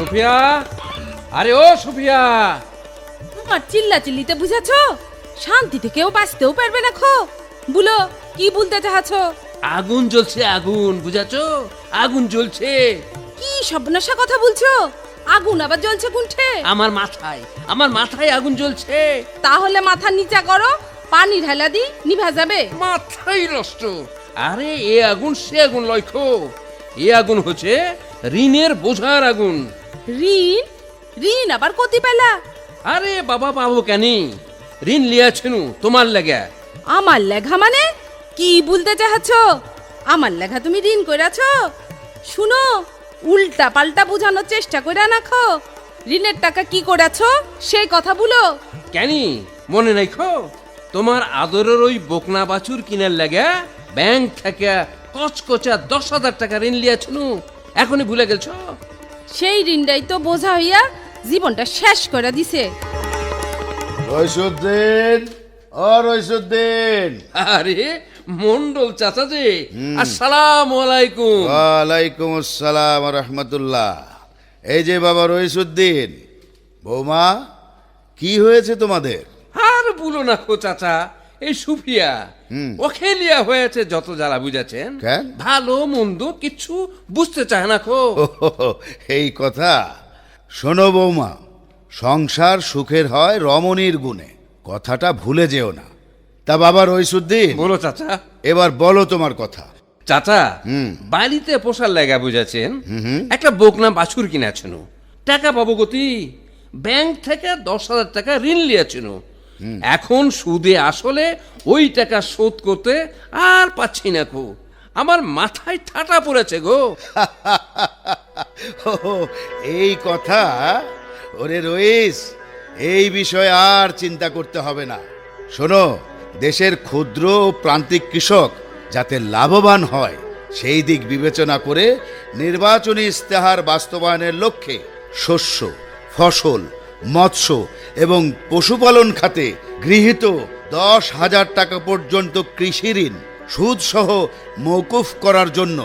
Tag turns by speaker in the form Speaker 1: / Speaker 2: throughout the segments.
Speaker 1: সুফিয়া, আরে ও সুফিয়া।
Speaker 2: তোমার চিল্লা চিল্লিতে বুঝাছো শান্তিতে কেউ বাঁচতেও পারবে না। খো বলো কি বলতে চাচ্ছো?
Speaker 1: আগুন জ্বলছে, আগুন, বুঝাছো? আগুন জ্বলছে।
Speaker 2: কি সর্বনাশা কথা বলছো? আগুন আবার জ্বলছে কোনঠে?
Speaker 1: আমার মাথায় আগুন জ্বলছে।
Speaker 2: তাহলে মাথা নিচা করো, পানি ঢালা দি নিভা যাবে।
Speaker 1: মাথায় নষ্ট। আরে এ আগুন সে আগুন লক্ষ্য, এ আগুন হচ্ছে ঋণের বোঝার আগুন।
Speaker 2: ঋণ? ঋণ আবার কতি পেলা?
Speaker 1: আরে বাবা, পাবো কেন? ঋণ লিয়াছেনু তোমার লেগে।
Speaker 2: আমার লেখা মানে কি বলতে চাচ্ছো? আমার লেখা তুমি ঋণ কইরাছো? শুনো, উল্টা পাল্টা বোঝানোর চেষ্টা কইরা নাখো। ঋণের টাকা কি করেছো সেই কথা বলো।
Speaker 1: কেন মনে রাখো, তোমার আদরের ওই বকনা বাছুর কিনার লাগে ব্যাংক থেকে কচকচা 10,000 টাকা ঋণ লিয়াছেনু, এখনই ভুলে গেছ?
Speaker 2: সেই ঋণটাই তো বোঝা হইয়া জীবনটা শেষ করে দিছে।
Speaker 3: রইসুদ্দিন, ও রইসুদ্দিন।
Speaker 1: আরে মন্ডল চাচা যে, আসসালামু আলাইকুম।
Speaker 3: ওয়ালাইকুম আসসালাম রহমতুল্লাহ। এই যে বাবা রইসুদ্দিন, বৌমা, কি হয়েছে তোমাদের?
Speaker 1: আর বলো না খো চাচা, এই সুফিয়া ও খেলিয়া হয়েছে যত জ্বালা বুঝাছেন।
Speaker 3: কেন?
Speaker 1: ভালো মন্দ কিছু বুঝতে চায় না খো।
Speaker 3: এই কথা শোনো বৌমা, সংসার সুখের হয় রমণীর গুণে, কথাটা ভুলে যেও না। তা বাবা রইসুদ্দিন,
Speaker 1: বলো চাচা।
Speaker 3: এবার বলো তোমার কথা।
Speaker 1: চাচা, বাড়িতে পোষার লাগা বুঝাছেন, একটা বকনা বাছুর কিনেছেন, টাকা পাবো গতি। ব্যাংক থেকে 10,000 টাকা ঋণ লিয়েছেন, এখন সুদে আসলে ওই টাকা শোধ করতে আর পাচ্ছি না গো। আমার মাথায় ঠাটা পড়েছে গো।
Speaker 3: এই কথা? ওরে রইস, এই বিষয়ে আর চিন্তা করতে হবে না। শোনো, দেশের ক্ষুদ্র ও প্রান্তিক কৃষক যাতে লাভবান হয় সেই দিক বিবেচনা করে নির্বাচনী ইস্তেহার বাস্তবায়নের লক্ষ্যে শস্য, ফসল, মৎস্য এবং পশুপালন খাতে গৃহীত 10,000 টাকা পর্যন্ত কৃষি ঋণ সুদসহ মওকুফ করার জন্য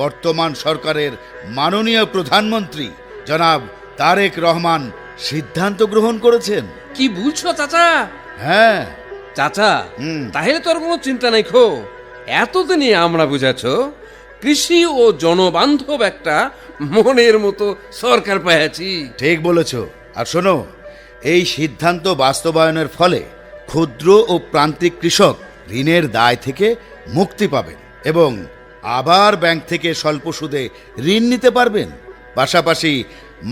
Speaker 3: বর্তমান সরকারের মাননীয় প্রধানমন্ত্রী জনাব তারেক রহমান সিদ্ধান্ত গ্রহণ করেছেন।
Speaker 1: কি বলছো চাচা?
Speaker 3: হ্যাঁ
Speaker 1: চাচা, তাহলে তোর কোনো চিন্তা নাই খো। এতদিনই আমরা বুঝাছো কৃষি ও জনবান্ধব একটা মনের মতো সরকার পেয়েছি।
Speaker 3: ঠিক বলেছ। আর শোনো, এই সিদ্ধান্ত বাস্তবায়নের ফলে ক্ষুদ্র ও প্রান্তিক কৃষক ঋণের দায় থেকে মুক্তি পাবেন এবং আবার ব্যাংক থেকে স্বল্প সুদে ঋণ নিতে পারবেন। পাশাপাশি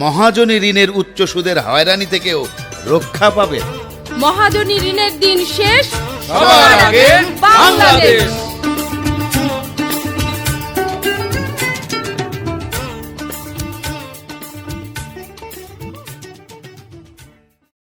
Speaker 3: মহাজনী ঋণের উচ্চ সুদের হয়রানি থেকেও রক্ষা পাবেন।
Speaker 2: মহাজনী ঋণের দিন শেষ,
Speaker 1: সবার আগে বাংলাদেশ।